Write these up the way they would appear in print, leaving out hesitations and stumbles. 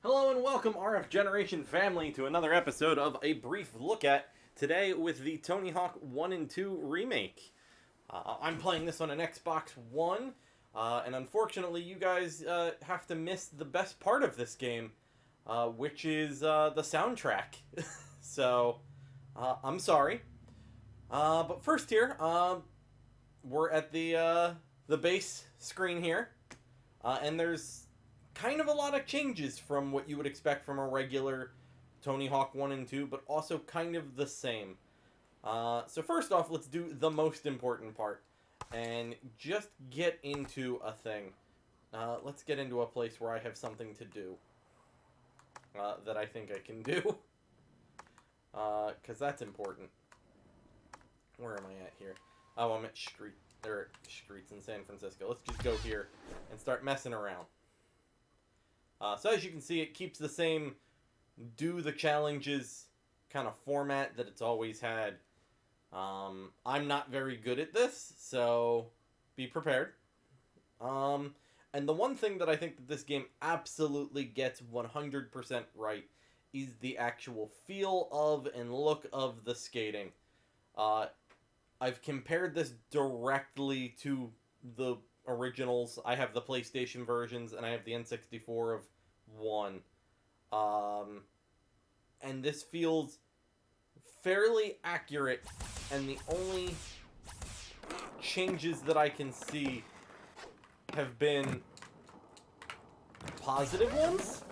Hello and welcome, RF Generation family, to another episode of A Brief Look At, today with the Tony Hawk 1 and 2 remake. I'm playing this on an Xbox One, and unfortunately you guys have to miss the best part of this game, which is the soundtrack. So, I'm sorry. But first here, we're at the base screen here, and there's kind of a lot of changes from what you would expect from a regular Tony Hawk 1 and 2, but also kind of the same. So first off, let's do the most important part, and just get into a thing. Let's get into a place where I have something to do that I think I can do, because that's important. Where am I at here? Oh, I'm at streets in San Francisco. Let's just go here and start messing around. So as you can see, it keeps the same do the challenges kind of format that it's always had. I'm not very good at this, so be prepared. And the one thing that I think that this game absolutely gets 100% right is the actual feel of and look of the skating. I've compared this directly to the originals. I have the PlayStation versions, and I have the N64 of 1. And this feels fairly accurate, and the only changes that I can see have been positive ones.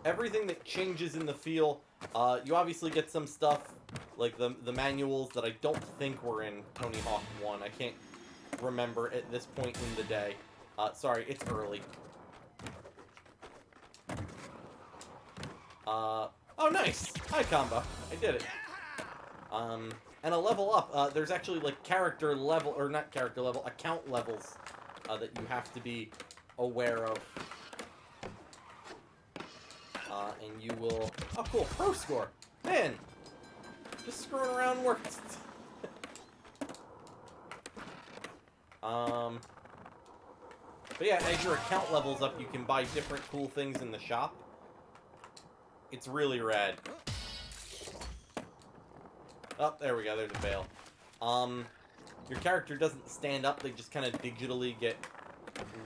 Everything that changes in the feel, you obviously get some stuff like the manuals that I don't think were in Tony Hawk 1. I can't remember at this point in the day. Sorry, it's early. Oh, nice! High combo. I did it. And a level up. There's actually, like, character level, or not character level, account levels that you have to be aware of. And you will... Oh, cool. Pro score. Man! Just screwing around works. But yeah, as your account levels up, you can buy different cool things in the shop. It's really rad. Oh, there we go. There's a fail. Your character doesn't stand up. They just kind of digitally get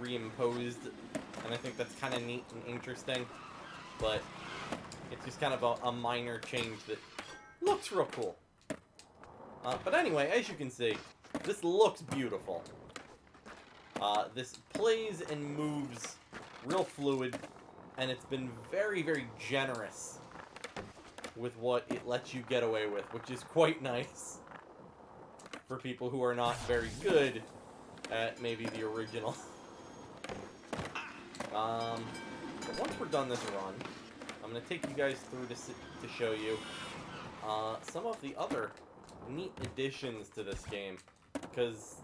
reimposed. And I think that's kind of neat and interesting. But it's just kind of a minor change that looks real cool. But anyway, as you can see, this looks beautiful. This plays and moves real fluid, and it's been very, very generous with what it lets you get away with, which is quite nice for people who are not very good at maybe the original. But once we're done this run, I'm going to take you guys through to show you some of the other neat additions to this game, because,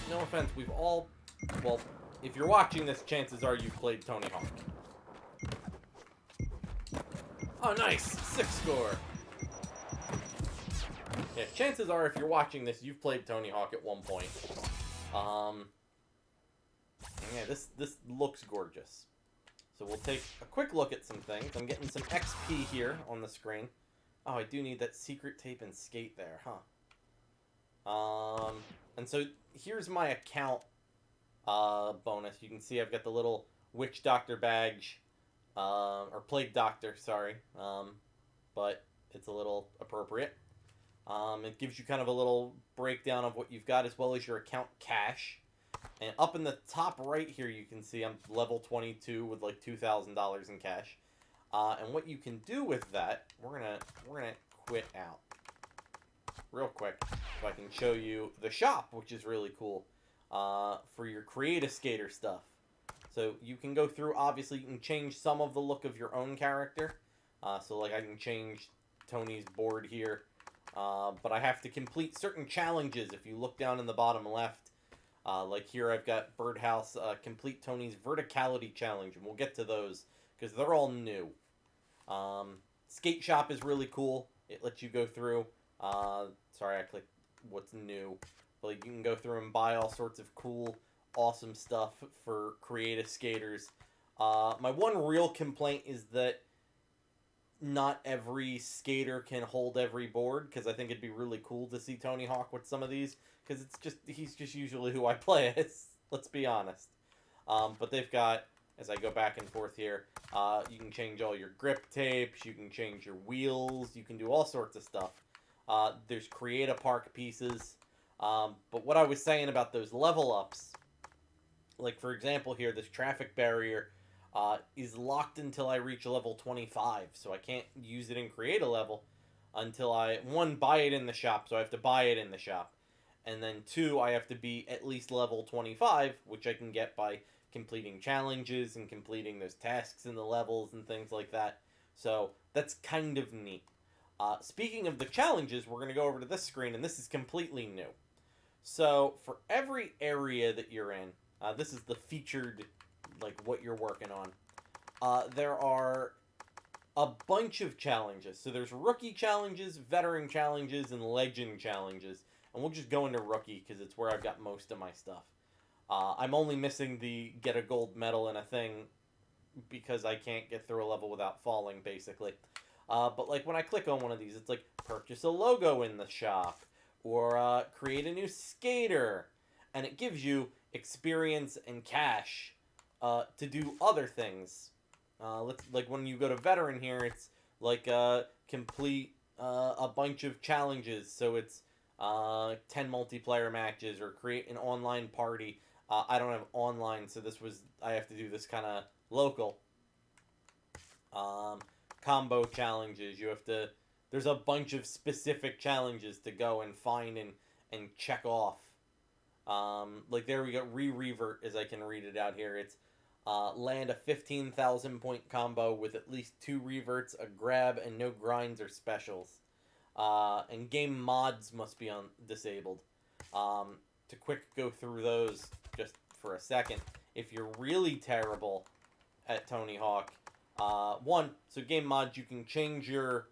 no offense, we've all... Well, if you're watching this, chances are you've played Tony Hawk. Oh, nice! 6 score! Yeah, chances are if you're watching this, you've played Tony Hawk at one point. Yeah, this looks gorgeous. So we'll take a quick look at some things. I'm getting some XP here on the screen. Oh, I do need that secret tape and skate there, huh? And so here's my account bonus. You can see I've got the little witch doctor badge, or plague doctor, sorry, but it's a little appropriate. It gives you kind of a little breakdown of what you've got, as well as your account cash. And up in the top right here, you can see I'm level 22 with like $2,000 in cash. And what you can do with that, we're gonna quit out real quick so I can show you the shop, which is really cool. For your Create-A-Skater stuff. So you can go through, obviously you can change some of the look of your own character. So like I can change Tony's board here. But I have to complete certain challenges. If you look down in the bottom left, like here I've got Birdhouse, complete Tony's Verticality Challenge. And we'll get to those because they're all new. Skate Shop is really cool. It lets you go through. Sorry, I clicked what's new. Like, you can go through and buy all sorts of cool awesome stuff for creative skaters. My one real complaint is that not every skater can hold every board, because I think it'd be really cool to see Tony Hawk with some of these, because he's just usually who I play as, let's be honest. But they've got, as I go back and forth here, you can change all your grip tapes, you can change your wheels, you can do all sorts of stuff. There's create-a-park pieces. But what I was saying about those level ups, like for example here, this traffic barrier is locked until I reach level 25, so I can't use it in create a level until I, one, buy it in the shop, so I have to buy it in the shop, and then two, I have to be at least level 25, which I can get by completing challenges and completing those tasks in the levels and things like that. So that's kind of neat. Speaking of the challenges, we're going to go over to this screen, and this is completely new. So for every area that you're in, this is the featured, like what you're working on. There are a bunch of challenges. So there's rookie challenges, veteran challenges, and legend challenges. And we'll just go into rookie because it's where I've got most of my stuff. I'm only missing the get a gold medal in a thing because I can't get through a level without falling, basically. But like when I click on one of these, it's like purchase a logo in the shop, or create a new skater, and it gives you experience and cash to do other things. Like when you go to veteran here, it's like complete a bunch of challenges. So it's 10 multiplayer matches, or create an online party. I don't have online, so I have to do this kind of local. Combo challenges. There's a bunch of specific challenges to go and find and check off. Like there we go, revert, as I can read it out here. It's land a 15,000 point combo with at least 2 reverts, a grab, and no grinds or specials. And game mods must be disabled. To quick go through those just for a second. If you're really terrible at Tony Hawk, so game mods, you can change your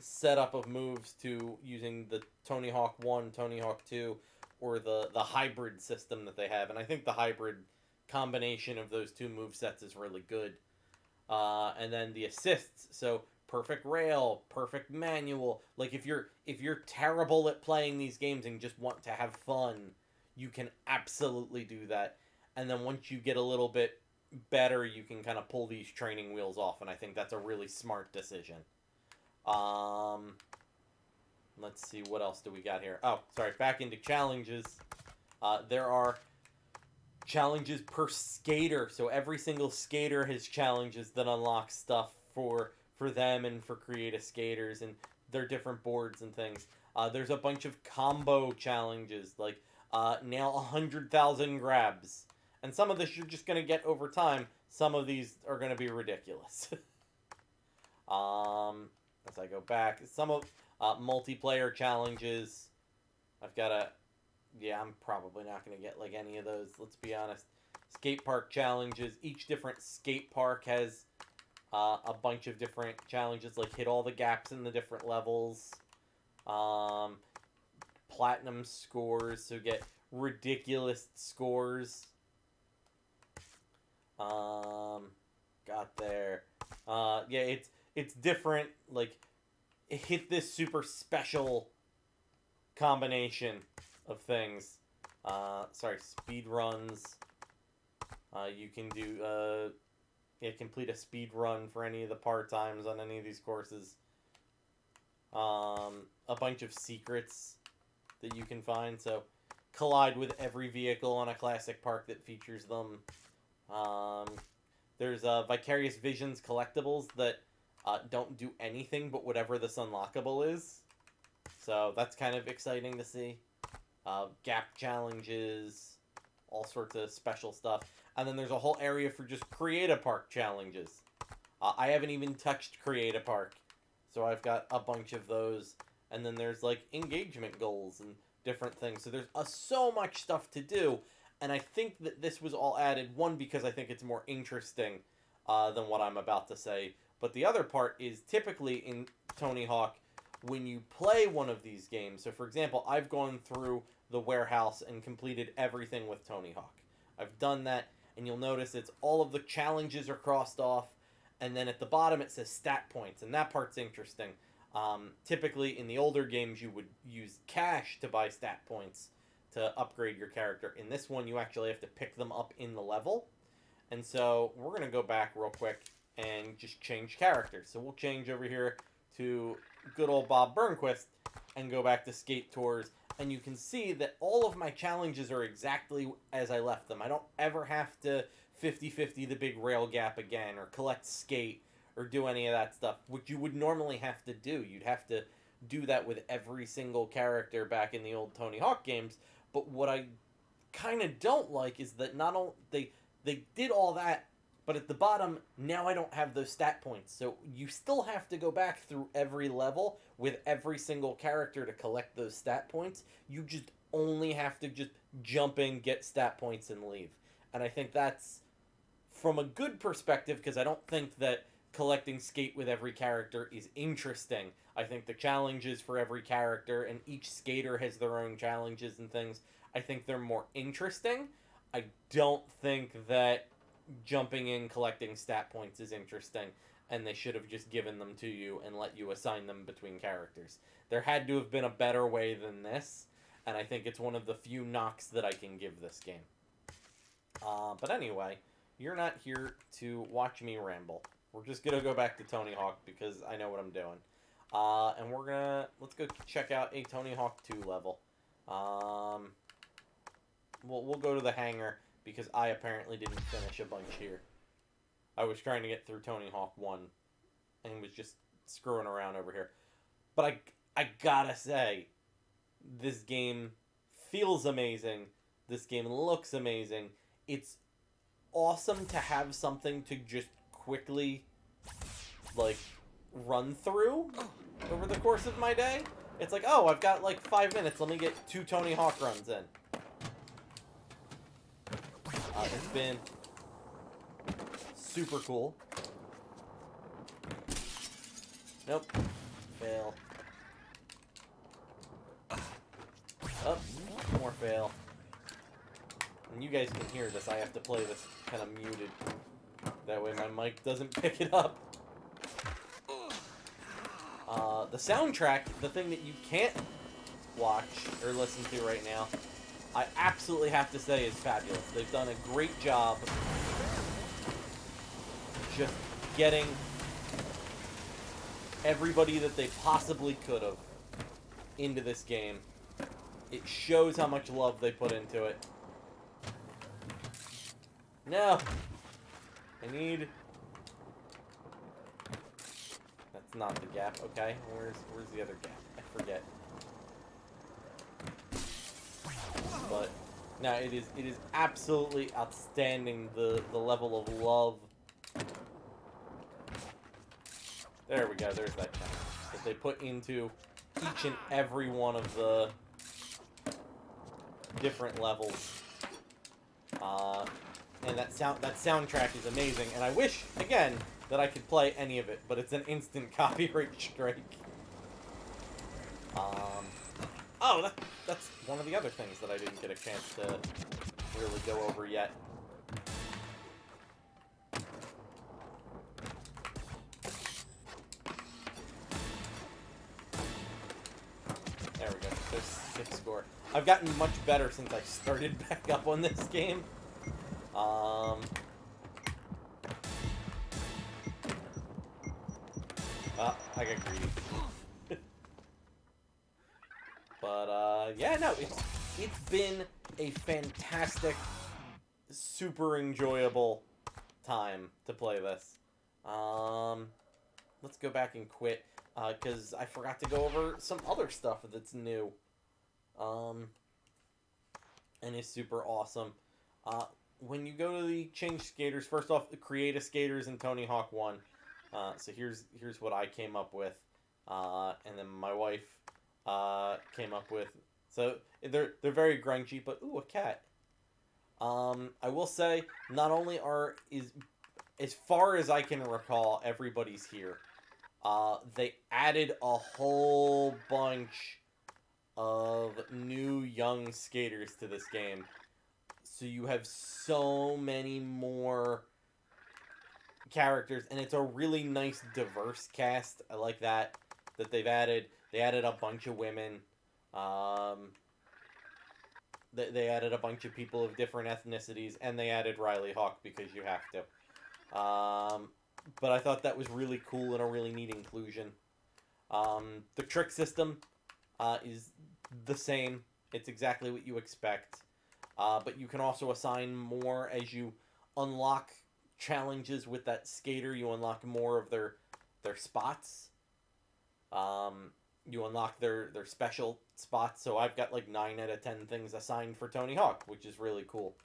setup of moves to using the Tony Hawk 1, Tony Hawk 2, or the hybrid system that they have. And I think the hybrid combination of those two movesets is really good. And then the assists, so perfect rail, perfect manual. Like if you're terrible at playing these games and just want to have fun, you can absolutely do that. And then once you get a little bit better, you can kind of pull these training wheels off, and I think that's a really smart decision. Let's see, what else do we got here? Oh, sorry, back into challenges. There are challenges per skater, so every single skater has challenges that unlock stuff for them and for creative skaters, and their different boards and things. There's a bunch of combo challenges, like nail 100,000 grabs. And some of this you're just going to get over time. Some of these are going to be ridiculous. As I go back, some of multiplayer challenges, I've got to... Yeah, I'm probably not going to get like any of those, let's be honest. Skate park challenges. Each different skate park has a bunch of different challenges, like hit all the gaps in the different levels. Platinum scores, so get ridiculous scores. Got there. Yeah, it's different, like, hit this super special combination of things. Sorry, speed runs. You can do, complete a speed run for any of the part-times on any of these courses. A bunch of secrets that you can find, so collide with every vehicle on a classic park that features them. There's Vicarious Visions collectibles that don't do anything but whatever this unlockable is. So that's kind of exciting to see. Gap challenges, all sorts of special stuff. And then there's a whole area for just Create-a-Park challenges. I haven't even touched Create-a-Park, so I've got a bunch of those. And then there's like engagement goals and different things. So there's so much stuff to do. And I think that this was all added, one, because I think it's more interesting than what I'm about to say. But the other part is typically in Tony Hawk, when you play one of these games, so for example, I've gone through the warehouse and completed everything with Tony Hawk. I've done that, and you'll notice it's all of the challenges are crossed off, and then at the bottom it says stat points, and that part's interesting. Typically, in the older games, you would use cash to buy stat points to upgrade your character. In this one, you actually have to pick them up in the level. And so we're going to go back real quick and just change characters. So we'll change over here to good old Bob Burnquist and go back to Skate Tours. And you can see that all of my challenges are exactly as I left them. I don't ever have to 50-50 the big rail gap again, or collect skate, or do any of that stuff, which you would normally have to do. You'd have to do that with every single character back in the old Tony Hawk games. But what I kind of don't like is that not only they did all that, but at the bottom, now I don't have those stat points. So you still have to go back through every level with every single character to collect those stat points. You just only have to just jump in, get stat points, and leave. And I think that's from a good perspective, because I don't think that collecting skate with every character is interesting. I think the challenges for every character, and each skater has their own challenges and things, I think they're more interesting. I don't think that jumping in, collecting stat points is interesting, and they should have just given them to you and let you assign them between characters. There had to have been a better way than this, and I think it's one of the few knocks that I can give this game. But anyway, you're not here to watch me ramble. We're just going to go back to Tony Hawk because I know what I'm doing. And let's go check out a Tony Hawk 2 level. We'll go to the hangar because I apparently didn't finish a bunch here. I was trying to get through Tony Hawk 1 and was just screwing around over here. But I gotta say, this game feels amazing. This game looks amazing. It's awesome to have something to just quickly, like, run through over the course of my day. It's like, oh, I've got like 5 minutes. Let me get 2 Tony Hawk runs in. It's been super cool. Nope. Fail. Oh, more fail. And you guys can hear this. I have to play this kind of muted. That way my mic doesn't pick it up. The soundtrack, the thing that you can't watch or listen to right now, I absolutely have to say is fabulous. They've done a great job just getting everybody that they possibly could have into this game. It shows how much love they put into it. No! I need... That's not the gap, okay? Where's the other gap? I forget. But no, it is absolutely outstanding, the level of love. There we go, there's that challenge that they put into each and every one of the different levels. And that soundtrack is amazing, and I wish, again, that I could play any of it, but it's an instant copyright strike. Oh, that's one of the other things that I didn't get a chance to really go over yet. There we go. There's 6 score. I've gotten much better since I started back up on this game. I got greedy. But, yeah, no, it's been a fantastic, super enjoyable time to play this. Let's go back and quit, because I forgot to go over some other stuff that's new. And is super awesome. When you go to the change skaters, first off, create a skaters in Tony Hawk 1. So here's what I came up with, and then my wife came up with. So they're very grungy, but ooh, a cat. I will say, not only is as far as I can recall, everybody's here. They added a whole bunch of new young skaters to this game. So you have so many more characters, and it's a really nice, diverse cast. I like that they've added. They added a bunch of women. They added a bunch of people of different ethnicities, and they added Riley Hawk because you have to. But I thought that was really cool and a really neat inclusion. The trick system is the same. It's exactly what you expect. But you can also assign more as you unlock challenges with that skater. You unlock more of their spots. You unlock their special spots. So I've got like 9 out of 10 things assigned for Tony Hawk, which is really cool.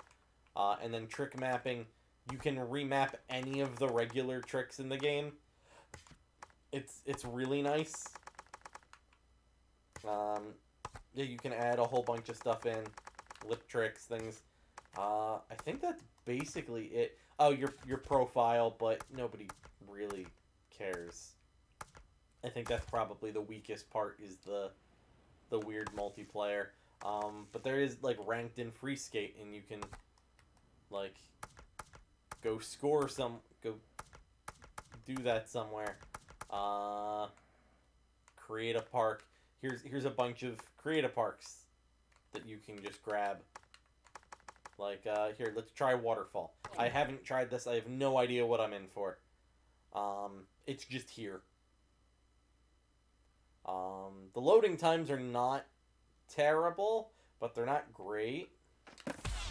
And then trick mapping. You can remap any of the regular tricks in the game. It's really nice. Yeah, you can add a whole bunch of stuff in. Lip tricks, things. I think that's basically it. Oh, your profile, but nobody really cares. I think that's probably the weakest part, is the weird multiplayer. But there is like ranked in free skate, and you can like go do that somewhere. Create a park. Here's a bunch of create a parks that you can just grab. Like, here, let's try waterfall. I haven't tried this. I have no idea what I'm in for. It's just here. The loading times are not terrible, but they're not great.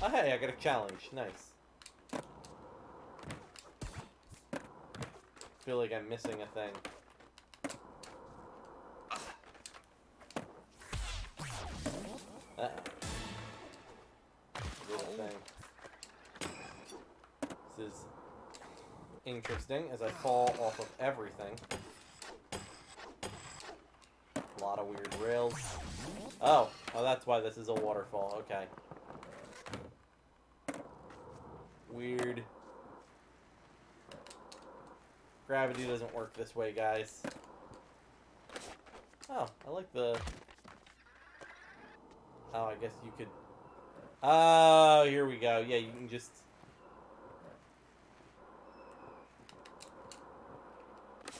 Oh, hey, I got a challenge. Nice. Feel like I'm missing a thing. Little thing. This is interesting as I fall off of everything. A lot of weird rails. Oh, that's why this is a waterfall. Okay. Weird. Gravity doesn't work this way, guys. Oh, I like the... Oh, I guess you could... Oh, here we go. Yeah, you can just...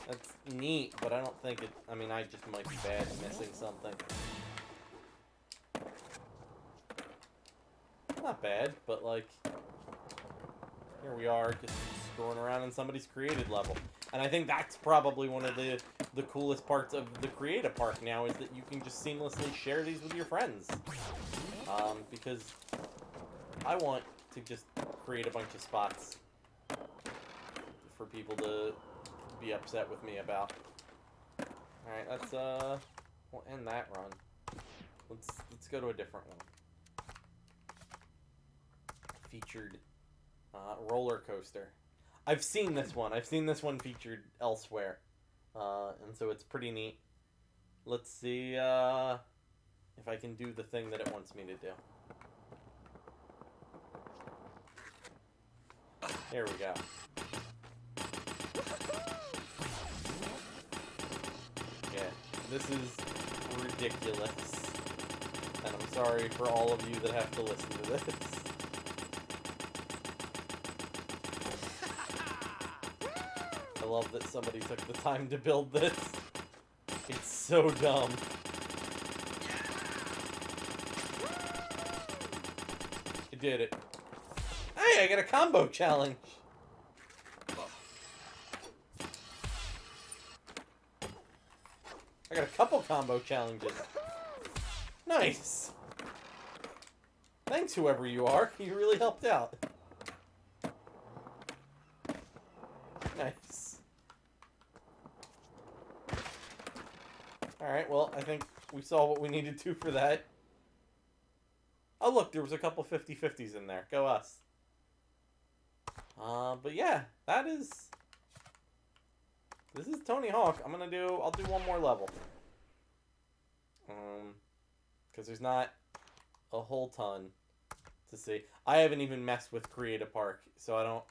That's neat, but I don't think it... I mean, I just might be bad at missing something. Not bad, but like... Here we are, just screwing around in somebody's created level. And I think that's probably one of the coolest parts of the Create Park now, is that you can just seamlessly share these with your friends. Because I want to just create a bunch of spots for people to be upset with me about. Alright, let's, we'll end that run. Let's go to a different one. Featured roller coaster. I've seen this one. I've seen this one featured elsewhere. And so it's pretty neat. Let's see if I can do the thing that it wants me to do. Here we go. Yeah, this is ridiculous. And I'm sorry for all of you that have to listen to this. I love that somebody took the time to build this. It's so dumb. I did it. Hey, I got a combo challenge. I got a couple combo challenges. Nice. Thanks, whoever you are. You really helped out. Nice. Alright, well, I think we saw what we needed to for that. Oh, look, there was a couple 50-50s in there. Go us. But yeah, this is Tony Hawk. I'll do one more level. Because there's not a whole ton to see. I haven't even messed with Create a Park, so I don't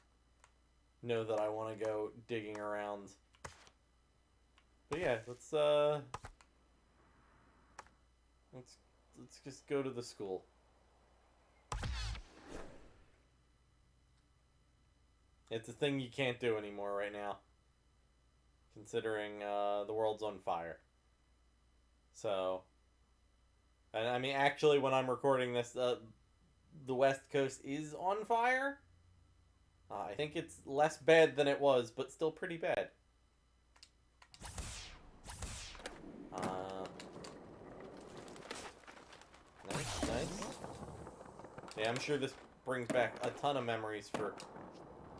know that I want to go digging around. But yeah, let's Let's just go to the school. It's a thing you can't do anymore right now, considering the world's on fire. So, and I mean, actually, when I'm recording this, the West Coast is on fire. I think it's less bad than it was, but still pretty bad. Nice. Yeah, I'm sure this brings back a ton of memories for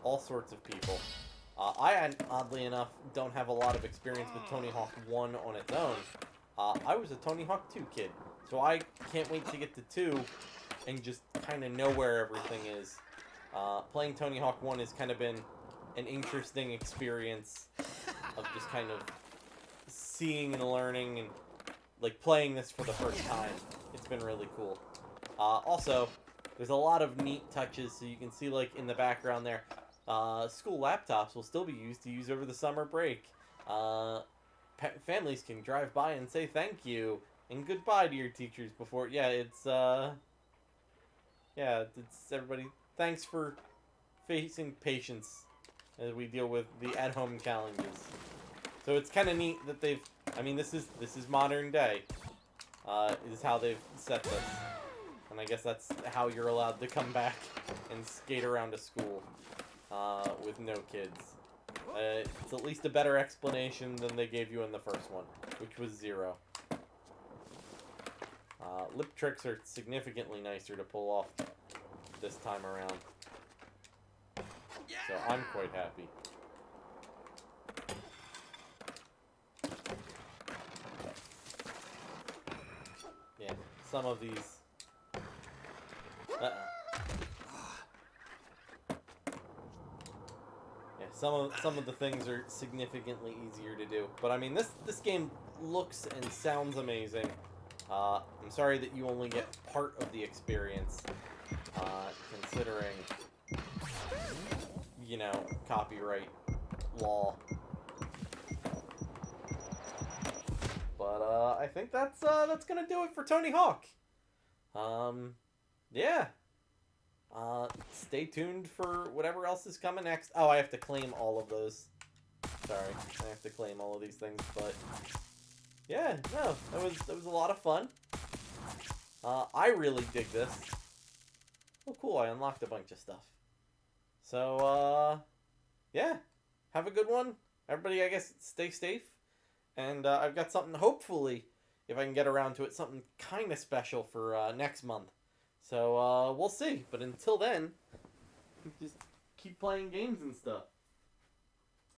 all sorts of people. I, oddly enough, don't have a lot of experience with Tony Hawk 1 on its own. I was a Tony Hawk 2 kid, so I can't wait to get to 2 and just kind of know where everything is. Playing Tony Hawk 1 has kind of been an interesting experience of just kind of seeing and learning and like playing this for the first time. It's been really cool. Also, there's a lot of neat touches, so you can see like in the background there, school laptops will still be used to use over the summer break. Families can drive by and say thank you and goodbye to your teachers before. Yeah, it's everybody. Thanks for facing patience as we deal with the at-home challenges. So it's kind of neat that they've. I mean, this is modern day. Is how they've set this, and I guess that's how you're allowed to come back and skate around a school with no kids. It's at least a better explanation than they gave you in the first one, which was 0. Lip tricks are significantly nicer to pull off this time around. So I'm quite happy. Yeah, some of these... Yeah, some of the things are significantly easier to do. But I mean, this game looks and sounds amazing. I'm sorry that you only get part of the experience, considering, you know, copyright law. But I think that's gonna do it for Tony Hawk. Yeah. Stay tuned for whatever else is coming next. Oh, I have to claim all of those. Sorry, I have to claim all of these things, but yeah, no, that was a lot of fun. I really dig this. Oh, cool! I unlocked a bunch of stuff. So, yeah, have a good one, everybody. I guess stay safe, and I've got something. Hopefully, if I can get around to it, something kind of special for next month. So we'll see. But until then, just keep playing games and stuff.